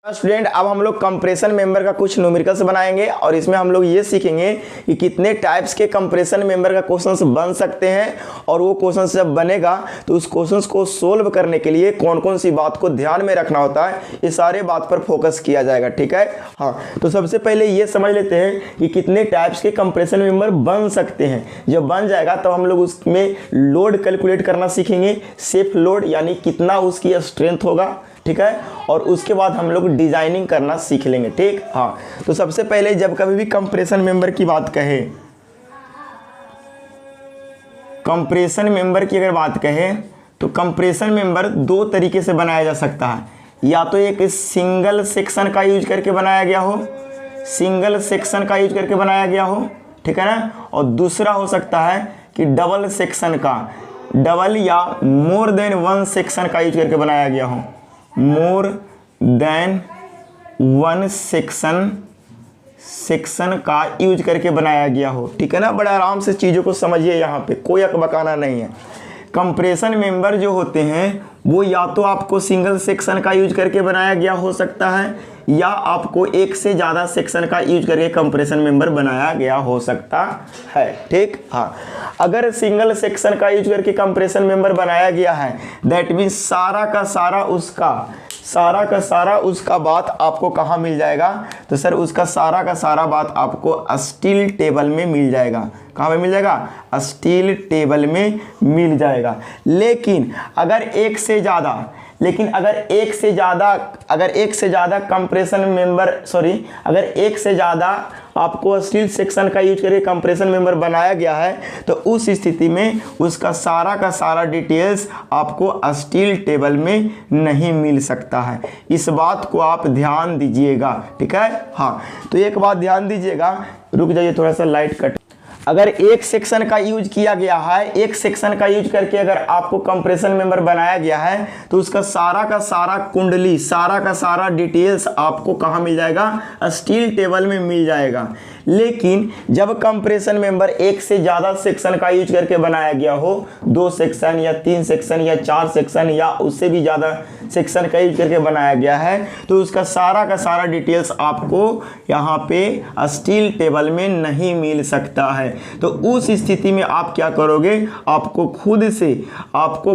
Student अब हम लोग कंप्रेशन मेंबर का कुछ न्यूमेरिकल्स बनाएंगे और इसमें हम लोग ये सीखेंगे कि कितने टाइप्स के कंप्रेशन मेंबर का क्वेश्चंस बन सकते हैं और वो क्वेश्चंस जब बनेगा तो उस क्वेश्चंस को सोल्व करने के लिए कौन कौन सी बात को ध्यान में रखना होता है, ये सारे बात पर फोकस किया जाएगा। ठीक है, हाँ। तो सबसे पहले ये समझ लेते हैं कि कितने टाइप्स के कंप्रेशन मेंबर बन सकते हैं। जब बन जाएगा तो हम लोग उसमें लोड कैलकुलेट करना सीखेंगे, सेफ लोड यानी कितना उसकी स्ट्रेंथ होगा। ठीक है, और उसके बाद हम लोग डिजाइनिंग करना सीख लेंगे। ठीक, हाँ। तो सबसे पहले जब कभी भी कंप्रेशन मेंबर की बात कहें, कंप्रेशन मेंबर की अगर बात कहें तो कंप्रेशन मेंबर दो तरीके से बनाया जा सकता है। या तो एक सिंगल सेक्शन का यूज करके बनाया गया हो, सिंगल सेक्शन का यूज करके बनाया गया हो, ठीक है ना। और दूसरा हो सकता है कि डबल सेक्शन का, डबल या मोर देन वन सेक्शन का यूज करके बनाया गया हो, मोर देन वन सेक्शन का यूज करके बनाया गया हो। ठीक है ना, बड़े आराम से चीज़ों को समझिए, यहाँ पे कोई अकबकाना नहीं है। कंप्रेशन मेंबर जो होते हैं वो या तो आपको सिंगल सेक्शन का यूज करके बनाया गया हो सकता है या आपको एक से ज़्यादा सेक्शन का यूज करके कंप्रेशन मेंबर बनाया गया हो सकता है। ठीक, हाँ। अगर सिंगल सेक्शन का यूज करके कंप्रेशन मेंबर बनाया गया है दैट मीन्स सारा का सारा उसका बात आपको कहाँ मिल जाएगा, तो सर उसका सारा का सारा बात आपको स्टील टेबल में मिल जाएगा। कहाँ पे मिल जाएगा? स्टील टेबल में मिल जाएगा। लेकिन अगर एक से ज़्यादा कंप्रेशन मेंबर अगर एक से ज़्यादा आपको स्टील सेक्शन का यूज करके कंप्रेशन मेंबर बनाया गया है तो उस स्थिति में उसका सारा का सारा डिटेल्स आपको स्टील टेबल में नहीं मिल सकता है। इस बात को आप ध्यान दीजिएगा। ठीक है, हाँ। तो एक बात ध्यान दीजिएगा, रुक जाइए थोड़ा सा लाइट कट। अगर एक सेक्शन का यूज किया गया है, एक सेक्शन का यूज करके अगर आपको कंप्रेशन मेंबर बनाया गया है तो उसका सारा का सारा कुंडली, सारा का सारा डिटेल्स आपको कहाँ मिल जाएगा? स्टील टेबल में मिल जाएगा। लेकिन जब कंप्रेशन मेंबर एक से ज़्यादा सेक्शन का यूज करके बनाया गया हो, 2 सेक्शन या 3 सेक्शन या 4 सेक्शन या उससे भी ज़्यादा सेक्शन का यूज करके बनाया गया है तो उसका सारा का सारा डिटेल्स आपको यहाँ पे स्टील टेबल में नहीं मिल सकता है। तो उस स्थिति में आप क्या करोगे? आपको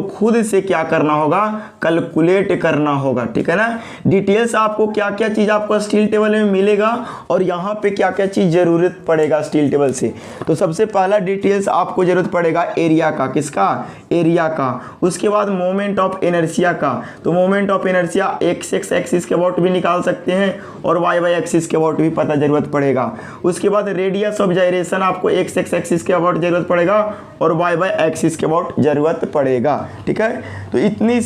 खुद से क्या करना होगा? कैलकुलेट करना होगा। ठीक है ना, डिटेल्स आपको क्या क्या चीज़ आपको स्टील टेबल में मिलेगा और यहाँ पे क्या क्या चीज़ जरूरत पड़ेगा स्टील टेबल से। तो सबसे पहला डिटेल्स आपको जरूरत पड़ेगा एरिया का। किसका? एरिया का। उसके बाद मोमेंट ऑफ इनर्शिया का। तो moment of inertia x axis के अबाउट भी निकाल सकते हैं और वाई वाई एक्सिस के अबाउट भी पता जरूरत पड़ेगा। उसके बाद रेडियस ऑफ जाइरेशन आपको एक्स एक्सिस के अबाउट जरूरत पड़ेगा और वाई वाई एक्सिस के अबाउट जरूरत पड़ेगा। ठीक है, तो इतनी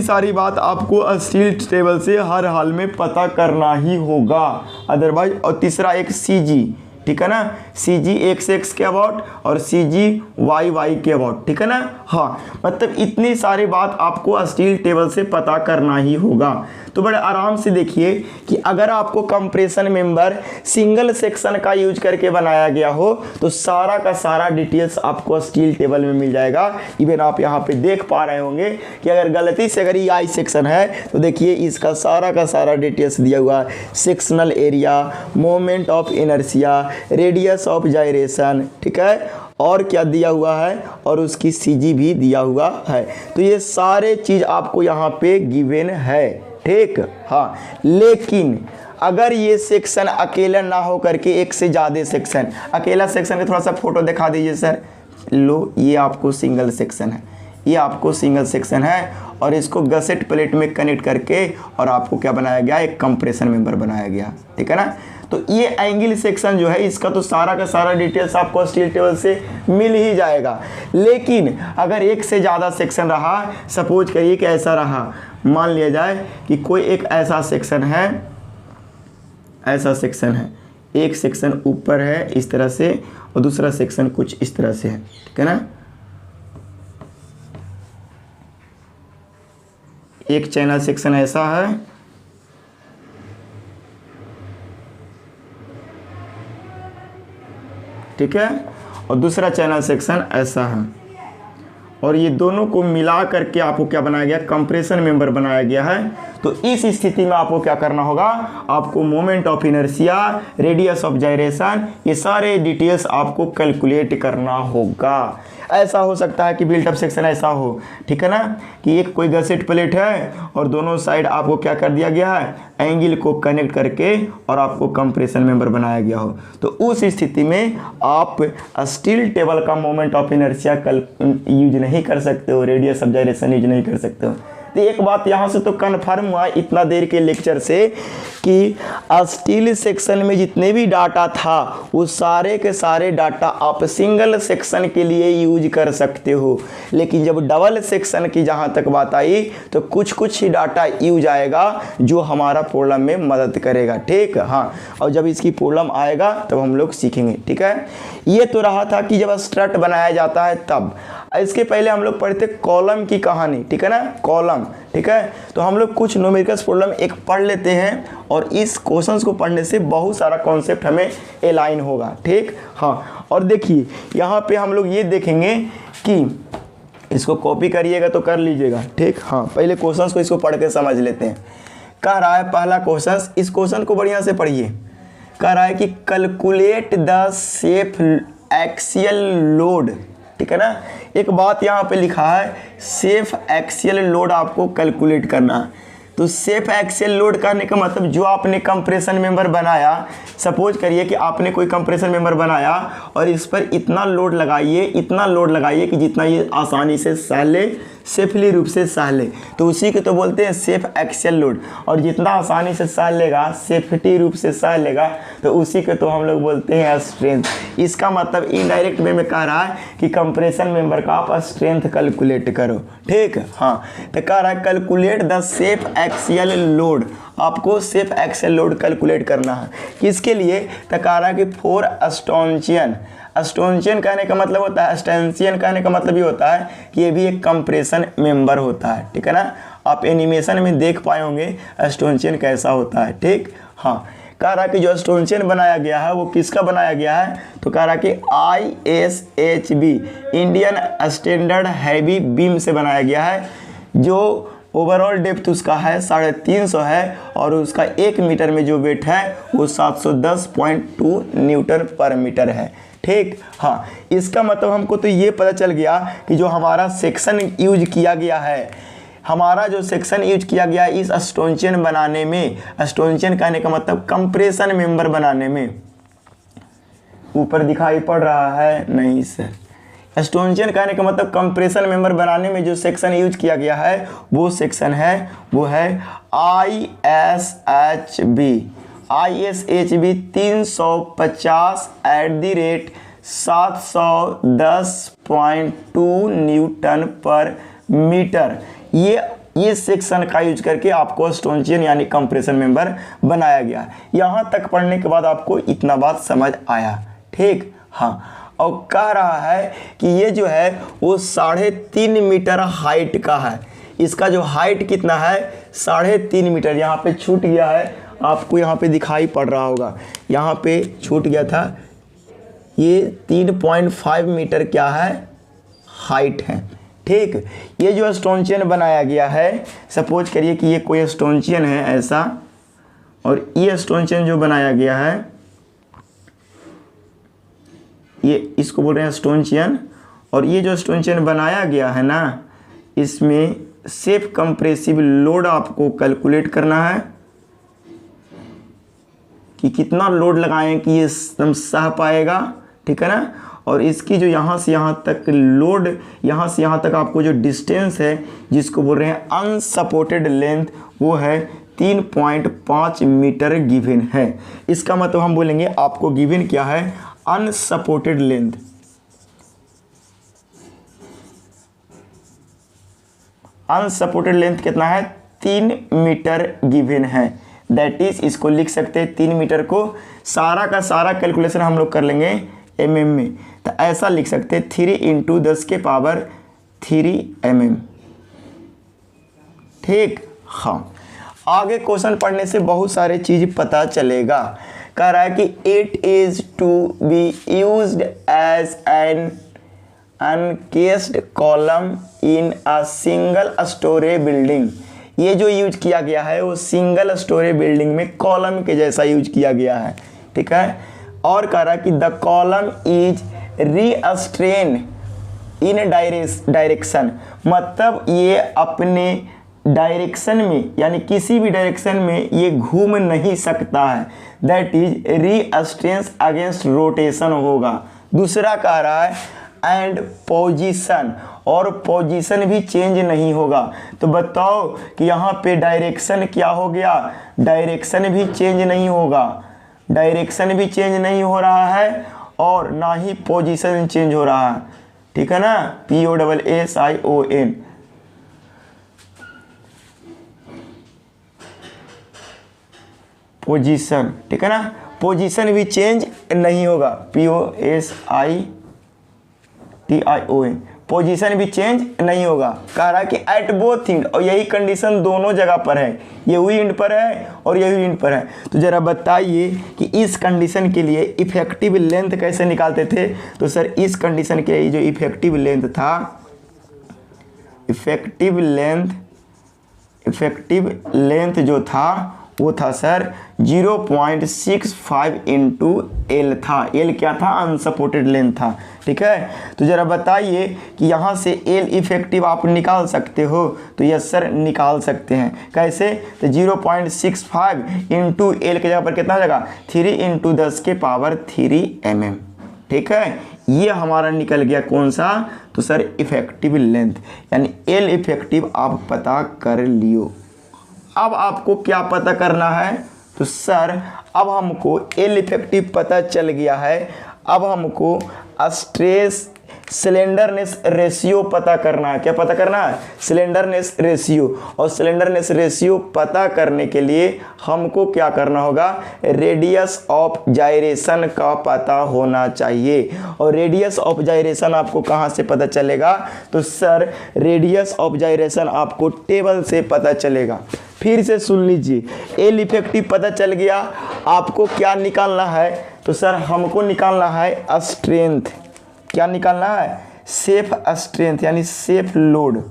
सारी बात आपको स्टील टेबल से हर हाल में पता करना ही होगा, अदरवाइज। और तीसरा एक CG, ठीक है ना, CG एक्स के अबाउट और CG वाई के अबाउट। ठीक है ना, हाँ। मतलब इतनी सारी बात आपको स्टील टेबल से पता करना ही होगा। तो बड़े आराम से देखिए कि अगर आपको कंप्रेशन मेंबर सिंगल सेक्शन का यूज करके बनाया गया हो तो सारा का सारा डिटेल्स आपको स्टील टेबल में मिल जाएगा। इवन आप यहाँ पे देख पा रहे होंगे कि अगर गलती से अगर ये आई सेक्शन है तो देखिए इसका सारा का सारा डिटेल्स दिया हुआ है, sectional area, moment of inertia, radius of gyration, ठीक है, और क्या दिया हुआ है और उसकी CG भी दिया हुआ है। तो ये सारे चीज़ आपको यहाँ पे गिवन है। ठीक, हाँ। लेकिन अगर ये सेक्शन अकेला ना हो करके एक से ज़्यादा सेक्शन, अकेला सेक्शन का थोड़ा सा फोटो दिखा दीजिए सर। लो, ये आपको सिंगल सेक्शन है, और इसको गसेट प्लेट में कनेक्ट करके और आपको क्या बनाया गया? एक कंप्रेशन मेंबर बनाया गया। ठीक है ना, तो ये एंगल सेक्शन जो है इसका तो सारा का सारा डिटेल्स आपको स्टील टेबल से मिल ही जाएगा। लेकिन अगर एक से ज़्यादा सेक्शन रहा, सपोज करिए कि ऐसा रहा, मान लिया जाए कि कोई एक ऐसा सेक्शन है, एक सेक्शन ऊपर है इस तरह से और दूसरा सेक्शन कुछ इस तरह से है। ठीक है ना, एक चैनल सेक्शन ऐसा है, ठीक है, और दूसरा चैनल सेक्शन ऐसा है। और ये दोनों को मिला करके आपको क्या बनाया गया, कंप्रेशन मेंबर बनाया गया है। तो इस स्थिति में आपको क्या करना होगा, आपको moment of inertia, radius of gyration, ये सारे डिटेल्स आपको कैलकुलेट करना होगा। ऐसा हो सकता है कि बिल्ट अप सेक्शन ऐसा हो, ठीक है ना, कि एक कोई गसेट प्लेट है और दोनों साइड आपको क्या कर दिया गया है, एंगल को कनेक्ट करके और आपको कंप्रेशन मेंबर बनाया गया हो। तो उस स्थिति में आप स्टील टेबल का मोमेंट ऑफ इनर्शिया यूज नहीं कर सकते हो, रेडियस ऑफ जाइरेशन यूज नहीं कर सकते हो। तो एक बात यहाँ से तो कन्फर्म हुआ इतना देर के लेक्चर से कि स्टील सेक्शन में जितने भी डाटा था वो सारे के सारे डाटा आप सिंगल सेक्शन के लिए यूज कर सकते हो, लेकिन जब डबल सेक्शन की जहाँ तक बात आई तो कुछ कुछ ही डाटा यूज आएगा जो हमारा प्रॉब्लम में मदद करेगा, ठीक। हाँ, और जब इसकी प्रॉब्लम आएगा तब हम लोग सीखेंगे, ठीक है। ये तो रहा था कि जब स्ट्रट बनाया जाता है तब। इसके पहले हम लोग पढ़ते कॉलम की कहानी, ठीक है ना, कॉलम, ठीक है। तो हम लोग कुछ न्यूमेरिकल प्रॉब्लम एक पढ़ लेते हैं और इस क्वेश्चंस को पढ़ने से बहुत सारा कॉन्सेप्ट हमें अलाइन होगा, ठीक। हाँ, और देखिए यहाँ पे हम लोग ये देखेंगे कि इसको कॉपी करिएगा तो कर लीजिएगा, ठीक। हाँ, पहले क्वेश्चंस को इसको पढ़ के समझ लेते हैं। कह रहा है पहला क्वेश्चन, इस क्वेश्चन को बढ़िया से पढ़िए। कह रहा है कि calculate the safe axial load, ठीक है ना। एक बात यहाँ पे लिखा है सेफ एक्सियल लोड आपको कैलकुलेट करना है। तो सेफ एक्सियल लोड करने का मतलब जो आपने कंप्रेशन मेंबर बनाया, सपोज करिए कि आपने कोई कंप्रेशन मेंबर बनाया और इस पर इतना लोड लगाइए, इतना लोड लगाइए कि जितना ये आसानी से सह ले, सेफली रूप से सह ले, तो उसी को तो बोलते हैं सेफ एक्सियल लोड। और जितना आसानी से सह लेगा, सेफ्टी रूप से सह लेगा, तो उसी को तो हम लोग बोलते हैं स्ट्रेंथ। इसका मतलब इनडायरेक्ट वे में कह रहा है कि कंप्रेशन मेंबर का आप स्ट्रेंथ कैलकुलेट करो, ठीक। हाँ, तो कह रहा है calculate the safe axial load, आपको सेफ एक्सियल लोड कैलकुलेट करना है। किसके लिए, तो कह रहा है कि फॉर स्टॉन्चियन। स्टोनचियन कहने का मतलब होता है, स्टेंशियन कहने का मतलब ये होता है कि ये भी एक कंप्रेशन मेंबर होता है, ठीक है ना। आप एनिमेशन में देख पाए होंगे स्टोनचियन कैसा होता है, ठीक। हाँ, कह रहा कि जो स्टोनचियन बनाया गया है वो किसका बनाया गया है, तो कह रहा कि ISHB Indian standard heavy beam से बनाया गया है, जो ओवरऑल डेप्थ उसका है 350 है और उसका 1 मीटर में जो वेट है वो 710.2 न्यूटन पर मीटर है, ठीक। हाँ, इसका मतलब हमको तो ये पता चल गया कि जो हमारा सेक्शन यूज किया गया है, हमारा जो सेक्शन यूज किया गया है इस स्टोनचियन बनाने में, स्टोनचियन कहने का मतलब कंप्रेशन मेंबर बनाने में, ऊपर दिखाई पड़ रहा है नहीं सर, स्टोनचियन कहने का मतलब कंप्रेशन मेंबर बनाने में जो सेक्शन यूज किया गया है वो सेक्शन है, वो है ISHB 350 /710.2 न्यूटन पर मीटर। ये सेक्शन का यूज करके आपको स्टोनचियन यानी कंप्रेशन मेंबर बनाया गया। यहाँ तक पढ़ने के बाद आपको इतना बात समझ आया, ठीक। हाँ, और कह रहा है कि ये जो है वो 3.5 मीटर हाइट का है। इसका जो हाइट कितना है, 3.5 मीटर। यहाँ पे छूट गया है, आपको यहाँ पे दिखाई पड़ रहा होगा, यहाँ पे छूट गया था, ये 3.5 मीटर क्या है, हाइट है, ठीक। ये जो स्टोनचियन बनाया गया है, सपोज करिए कि ये कोई स्टोनचियन है ऐसा, और ये स्टोनचियन जो बनाया गया है, ये इसको बोल रहे हैं स्टोनचियन। और ये जो स्टोनचियन बनाया गया है ना, इसमें सेफ कंप्रेसिव लोड आपको कैलकुलेट करना है कि कितना लोड लगाएं कि ये एकदम सह पाएगा, ठीक है ना। और इसकी जो यहाँ से यहाँ तक लोड, यहाँ से यहाँ तक आपको जो डिस्टेंस है जिसको बोल रहे हैं अनसपोर्टेड लेंथ, वो है 3.5 मीटर गिवन है। इसका मतलब हम बोलेंगे आपको गिवन क्या है, अनसपोर्टेड लेंथ। अनसपोर्टेड लेंथ कितना है, 3 मीटर गिवन है। दैट इज, इसको लिख सकते हैं 3 मीटर को, सारा का सारा कैलकुलेशन हम लोग कर लेंगे mm में, तो ऐसा लिख सकते हैं 3 × 10⁻³ mm, ठीक। हाँ, आगे क्वेश्चन पढ़ने से बहुत सारे चीज पता चलेगा। कह रहा है कि it is to be used as an uncased column in a single storey building. ये जो यूज किया गया है वो सिंगल स्टोरी बिल्डिंग में कॉलम के जैसा यूज किया गया है, ठीक है। और कह रहा कि the column is restrained in direction, मतलब ये अपने डायरेक्शन में यानी किसी भी डायरेक्शन में ये घूम नहीं सकता है, दैट इज रीअस्ट्रेंस अगेंस्ट रोटेशन होगा। दूसरा कह रहा है एंड पोजीशन, और पोजीशन भी चेंज नहीं होगा। तो बताओ कि यहाँ पे डायरेक्शन क्या हो गया, डायरेक्शन भी चेंज नहीं होगा, डायरेक्शन भी चेंज नहीं हो रहा है और ना ही पोजीशन चेंज हो रहा है, ठीक है ना। POSSION, पोजीशन, ठीक है ना, पोजीशन भी चेंज नहीं होगा, POSITION, पोजीशन भी चेंज नहीं होगा। कह रहा है कि एट बोथ एंड, और यही कंडीशन दोनों जगह पर है, ये हुई एंड पर है और ये हुई एंड पर है। तो जरा बताइए कि इस कंडीशन के लिए इफेक्टिव लेंथ कैसे निकालते थे। तो सर इस कंडीशन के लिए जो इफेक्टिव लेंथ था, इफेक्टिव लेंथ जो था वो था सर 0.65 इंटू एल था। एल क्या था, अनसपोर्टेड लेंथ था, ठीक है। तो जरा बताइए कि यहाँ से एल इफेक्टिव आप निकाल सकते हो। तो यस सर निकाल सकते हैं। कैसे, तो 0.65 इंटू एल के जगह पर कितना हो जाएगा, 3 इंटू 10 के पावर 3 mm, ठीक है। ये हमारा निकल गया कौन सा, तो सर इफेक्टिव लेंथ, यानी एल इफेक्टिव आप पता कर लियो। अब आपको क्या पता करना है, तो सर अब हमको एल इफेक्टिव पता चल गया है, अब हमको स्ट्रेस स्लेंडरनेस रेशियो पता करना है। क्या पता करना है, स्लेंडरनेस रेशियो। और स्लेंडरनेस रेशियो पता करने के लिए हमको क्या करना होगा, रेडियस ऑफ जायरेशन का पता होना चाहिए। और रेडियस ऑफ जायरेशन आपको कहाँ से पता चलेगा, तो सर रेडियस ऑफ जायरेशन आपको टेबल से पता चलेगा। फिर से सुन लीजिए, एल इफेक्टिव पता चल गया, आपको क्या निकालना है, तो सर हमको निकालना है स्ट्रेंथ। क्या निकालना है, सेफ स्ट्रेंथ, यानी सेफ लोड।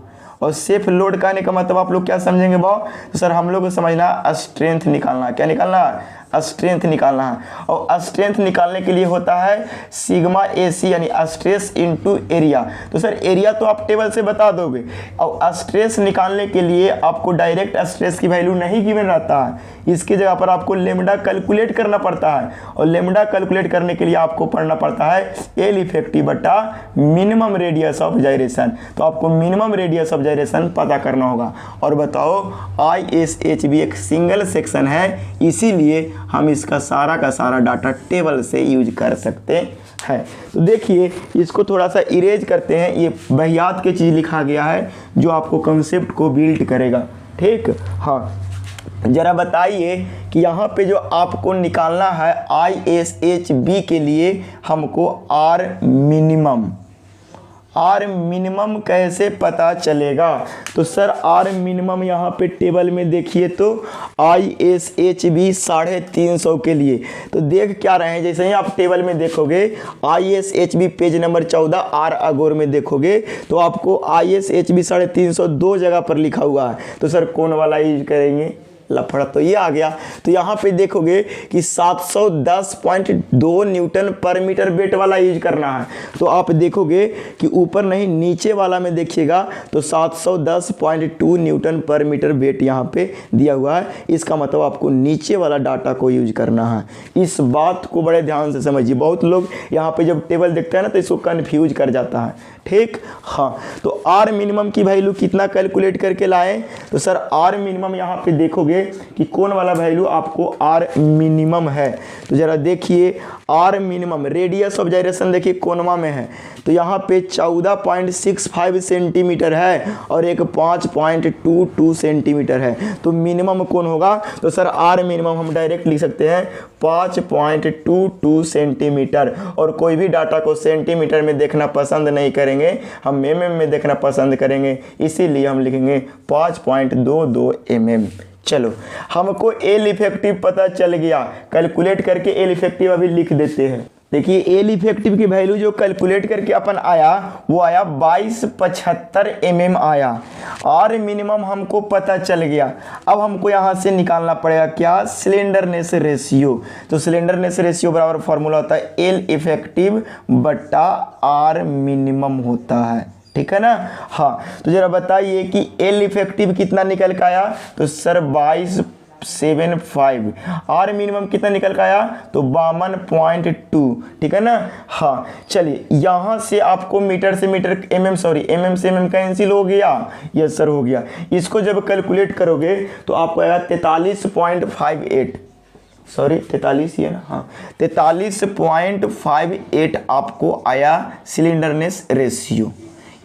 और सेफ लोड कहने का मतलब आप लोग क्या समझेंगे भाव, तो सर हम लोग को समझना स्ट्रेंथ निकालना है। क्या निकालना है, स्ट्रेंथ निकालना है। और स्ट्रेंथ निकालने के लिए होता है सिग्मा AC, यानी स्ट्रेस इनटू एरिया। तो सर एरिया तो आप टेबल से बता दोगे, और स्ट्रेस निकालने के लिए आपको डायरेक्ट स्ट्रेस की वैल्यू नहीं गिवन रहता है, इसकी जगह पर आपको लेमडा कैलकुलेट करना पड़ता है। और लेमडा कैलकुलेट करने के लिए आपको पढ़ना पड़ता है एल इफेक्टिव बटा मिनिमम रेडियस ऑफ जायरेशन। तो आपको मिनिमम रेडियस ऑफ जायरेशन पता करना होगा। और बताओ ISHB एक सिंगल सेक्शन है, इसीलिए हम इसका सारा का सारा डाटा टेबल से यूज कर सकते हैं। तो देखिए इसको थोड़ा सा इरेज करते हैं, ये बहियात की चीज़ लिखा गया है जो आपको कंसेप्ट को बिल्ड करेगा, ठीक। हाँ जरा बताइए कि यहाँ पे जो आपको निकालना है ISHB के लिए हमको आर मिनिमम कैसे पता चलेगा। तो सर आर मिनिमम यहाँ पे टेबल में देखिए तो ISHB 350 के लिए, तो देख क्या रहे हैं, जैसे ही आप टेबल में देखोगे ISHB पेज नंबर 14 आर अगोर में देखोगे तो आपको ISHB 350 दो जगह पर लिखा हुआ है। तो सर कौन वाला यूज करेंगे, लफड़ा तो ये आ गया। तो यहाँ पे देखोगे कि 710.2 न्यूटन पर मीटर वेट वाला यूज करना है। तो आप देखोगे कि ऊपर नहीं नीचे वाला में देखिएगा तो 710.2 न्यूटन पर मीटर वेट यहाँ पे दिया हुआ है। इसका मतलब आपको नीचे वाला डाटा को यूज करना है। इस बात को बड़े ध्यान से समझिए, बहुत लोग यहाँ पे जब टेबल देखते हैं ना तो इसको कन्फ्यूज कर जाता है, ठीक। हाँ तो आर मिनिमम की वैल्यू कितना कैलकुलेट करके लाए, तो सर आर मिनिमम यहाँ पे देखोगे कि कौन वाला वैल्यू आपको आर मिनिमम है। तो जरा देखिए r minimum radius of gyration देखिए कोनमा में है, तो यहाँ पे 14.65 सेंटीमीटर है और एक 5.22 सेंटीमीटर है। तो मिनिमम कौन होगा, तो सर आर मिनिमम हम डायरेक्ट लिख सकते हैं 5.22 सेंटीमीटर। और कोई भी डाटा को सेंटीमीटर में देखना पसंद नहीं करेंगे, हम mm में देखना पसंद करेंगे, इसीलिए हम लिखेंगे 5.22 mm। चलो हमको एल इफेक्टिव पता चल गया, कैलकुलेट करके एल इफेक्टिव अभी लिख देते हैं। देखिए एल इफेक्टिव की वैल्यू जो कैलकुलेट करके अपन आया वो आया 2275 mm आया। आर मिनिमम हमको पता चल गया। अब हमको यहाँ से निकालना पड़ेगा क्या, स्लेंडरनेस रेशियो। तो स्लेंडरनेस रेशियो बराबर फॉर्मूला होता है एल इफेक्टिव बटा आर मिनिमम होता है, ठीक है ना। हाँ तो जरा बताइए कि एल इफेक्टिव कितना निकल के आया, तो सर 2275। आर मिनिमम कितना निकल के आया, तो 52.2, ठीक है ना। हाँ चलिए यहाँ से आपको मीटर से मीटर एम से एम कैंसिल हो गया, यस सर हो गया। इसको जब कैलकुलेट करोगे तो आपको आएगा 43.58, सॉरी 43 ही है ना, हाँ 43.58 आपको आया सिलेंडरनेस रेशियो।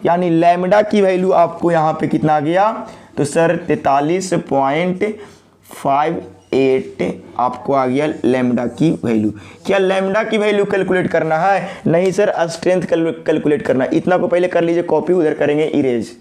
यानी लैम्डा की वैल्यू आपको यहाँ पे कितना आ गया, तो सर 43.58 आपको आ गया लैम्डा की वैल्यू। क्या लैम्डा की वैल्यू कैलकुलेट करना है, नहीं सर स्ट्रेंथ कैलकुलेट करना। इतना को पहले कर लीजिए कॉपी, उधर करेंगे इरेज।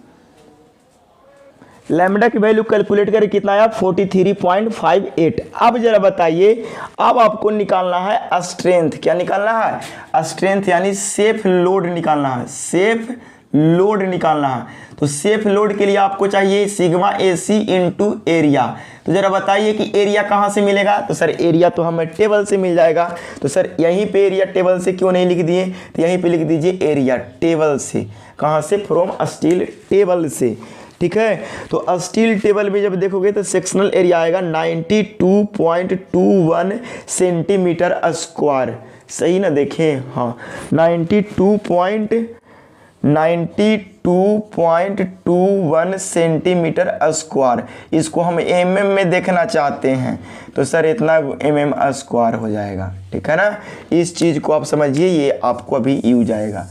लैम्डा की वैल्यू कैलकुलेट करके कितना आया 43.58। अब जरा बताइए, अब आपको निकालना है स्ट्रेंथ। क्या निकालना है, स्ट्रेंथ यानी सेफ लोड निकालना है, सेफ लोड निकालना है। तो सेफ लोड के लिए आपको चाहिए सिग्मा AC इंटू एरिया। तो जरा बताइए कि एरिया कहाँ से मिलेगा, तो सर एरिया तो हमें टेबल से मिल जाएगा। तो सर यहीं पे एरिया टेबल से क्यों नहीं लिख दिए, तो यहीं पे लिख दीजिए एरिया टेबल से। कहाँ से, फ्रॉम स्टील टेबल से, ठीक है। तो स्टील टेबल में जब देखोगे तो सेक्शनल एरिया आएगा 92.21 सेंटीमीटर स्क्वायर, सही ना, देखें हाँ 92.21 सेंटीमीटर स्क्वायर। इसको हम mm में देखना चाहते हैं तो सर इतना mm स्क्वायर हो जाएगा, ठीक है ना। इस चीज़ को आप समझिए, ये आपको अभी यूज आएगा।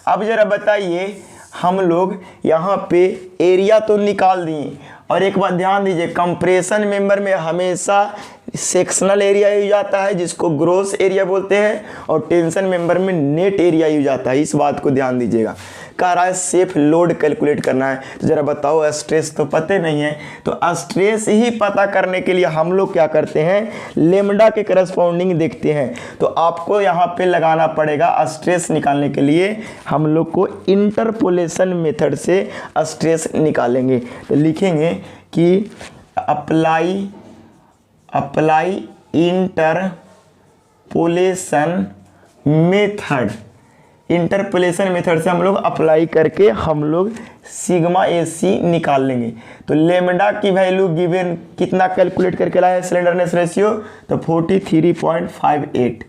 अब जरा बताइए, हम लोग यहाँ पे एरिया तो निकाल दिए, और एक बात ध्यान दीजिए, कंप्रेशन मेंबर में हमेशा सेक्शनल एरिया यूज आता है जिसको ग्रोस एरिया बोलते हैं, और टेंशन मेंबर में नेट एरिया यूज आता है। इस बात को ध्यान दीजिएगा। कह रहा है सेफ लोड कैलकुलेट करना है, तो जरा बताओ स्ट्रेस तो पता नहीं है, तो स्ट्रेस ही पता करने के लिए हम लोग क्या करते हैं, लेमडा के करस्पॉन्डिंग देखते हैं। तो आपको यहाँ पे लगाना पड़ेगा स्ट्रेस निकालने के लिए हम लोग को इंटरपोलेशन मेथड से स्ट्रेस निकालेंगे। तो लिखेंगे कि apply interpolation method. Interpolation method से हम लोग अप्लाई करके हम लोग सिग्मा AC निकाल लेंगे। तो लेमडा की वैल्यू गिवन कितना कैलकुलेट करके लाया है स्लेंडरनेस रेशियो, तो 43.58।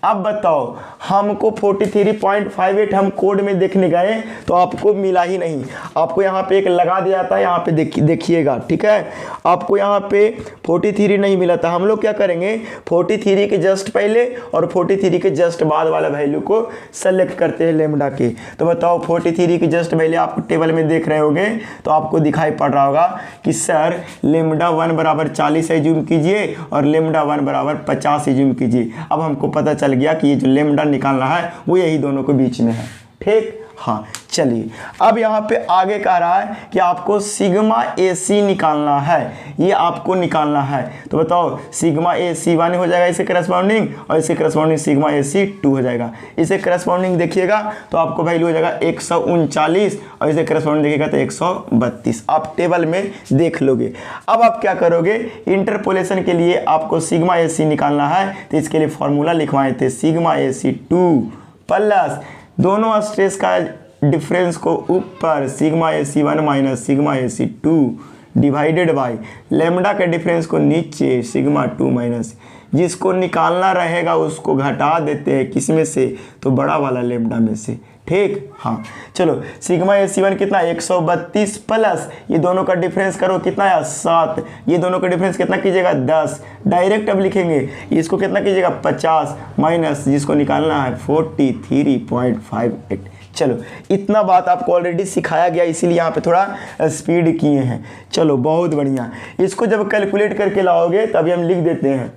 अब बताओ हमको 43.58 हम कोड में देखने गए तो आपको मिला ही नहीं। आपको यहाँ पे एक लगा दिया जाता है, यहाँ पे देखिएगा, ठीक है। आपको यहाँ पे 43 नहीं मिला था। हम लोग क्या करेंगे, 43 के जस्ट पहले और 43 के जस्ट बाद वाला वैल्यू को सेलेक्ट करते हैं लेमडा के। तो बताओ 43 के जस्ट पहले आप टेबल में देख रहे होंगे तो आपको दिखाई पड़ रहा होगा कि सर लेमडा 1 बराबर 40 एज्यूम कीजिए और लेमडा 1 बराबर 50 एज्यूम कीजिए। अब हमको पता चल गया कि ये जो लेमडा निकालना है वो यही दोनों के बीच में है, ठीक। हाँ चलिए, अब यहाँ पे आगे कह रहा है कि आपको सिग्मा AC निकालना है, ये आपको निकालना है। तो बताओ सिग्मा AC 1 हो जाएगा इसे करस्पॉन्डिंग, और इसे करस्पॉन्डिंग सिग्मा AC 2 हो जाएगा। इसे करस्पॉन्डिंग देखिएगा तो आपको वैल्यू हो जाएगा 139, और इसे करस्पॉन्डिंग देखिएगा तो 132। आप टेबल में देख लोगे। अब आप क्या करोगे, इंटरपोलेशन के लिए आपको सिग्मा AC निकालना है, तो इसके लिए फॉर्मूला लिखवाए थे सिग्मा AC 2 प्लस दोनों स्ट्रेस का डिफरेंस को ऊपर sigma AC 1 minus sigma AC 2 divided by lambda के डिफरेंस को नीचे सिग्मा 2 माइनस, जिसको निकालना रहेगा उसको घटा देते हैं किस में से, तो बड़ा वाला लेमडा में से, ठीक। हाँ चलो, सिग्मा AC 1 कितना 132 प्लस ये दोनों का डिफरेंस करो कितना है 7, ये दोनों का डिफरेंस कितना कीजिएगा 10, डायरेक्ट अब लिखेंगे इसको कितना कीजिएगा 50 माइनस जिसको निकालना है 43.58। चलो इतना बात आपको ऑलरेडी सिखाया गया, इसीलिए यहाँ पे थोड़ा स्पीड किए हैं। चलो बहुत बढ़िया। इसको जब कैलकुलेट करके लाओगे तभी हम लिख देते हैं।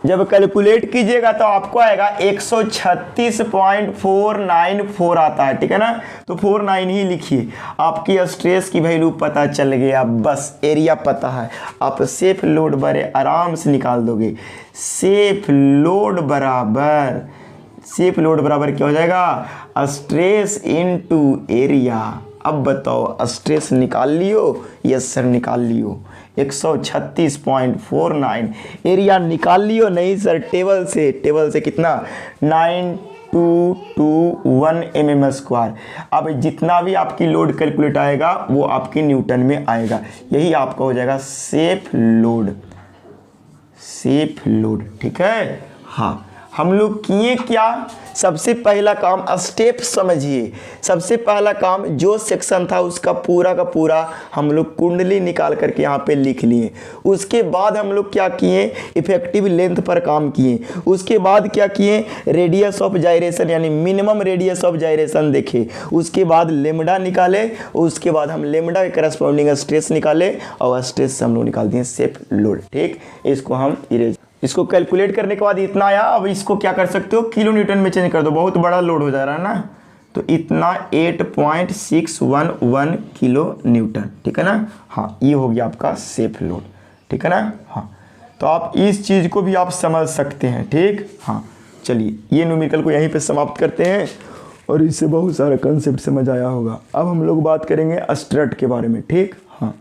जब कैलकुलेट कीजिएगा तो आपको आएगा 136.494 आता है, ठीक है ना। तो 49 ही लिखिए। आपकी स्ट्रेस की वैल्यू पता चल गया, बस एरिया पता है, आप सेफ लोड बड़े आराम से निकाल दोगे। सेफ लोड बराबर सेफ लोड बराबर क्या हो जाएगा, स्ट्रेस इनटू एरिया। अब बताओ स्ट्रेस निकाल लियो, यस सर निकाल लियो, 136.49। एरिया निकाल लियो, नहीं सर टेबल से कितना 9221 mm²। अब जितना भी आपकी लोड कैलकुलेट आएगा वो आपकी न्यूटन में आएगा, यही आपका हो जाएगा सेफ लोड, सेफ लोड। ठीक है, हाँ हम लोग किए क्या, सबसे पहला काम स्टेप समझिए। सबसे पहला काम जो सेक्शन था उसका पूरा का पूरा हम लोग कुंडली निकाल करके यहाँ पे लिख लिए। उसके बाद हम लोग क्या किए, इफेक्टिव लेंथ पर काम किए। उसके बाद क्या किए, रेडियस ऑफ जायरेशन यानी मिनिमम रेडियस ऑफ जायरेशन देखे। उसके बाद लेमडा निकाले, उसके बाद हम लेमडा के करस्पॉन्डिंग स्ट्रेस निकाले और स्ट्रेस से हम लोग निकाल दिए सेफ लोड। ठीक, इसको हम इरेज, इसको कैलकुलेट करने के बाद इतना आया। अब इसको क्या कर सकते हो, किलो न्यूटन में चेंज कर दो, बहुत बड़ा लोड हो जा रहा है ना, तो इतना 8.611 किलो न्यूटन। ठीक है ना, हाँ ये हो गया आपका सेफ लोड। ठीक है ना, हाँ तो आप इस चीज़ को भी आप समझ सकते हैं। ठीक, हाँ चलिए ये न्यूमेरिकल को यहीं पे समाप्त करते हैं और इससे बहुत सारा कंसेप्ट समझ आया होगा। अब हम लोग बात करेंगे स्ट्रट के बारे में। ठीक, हाँ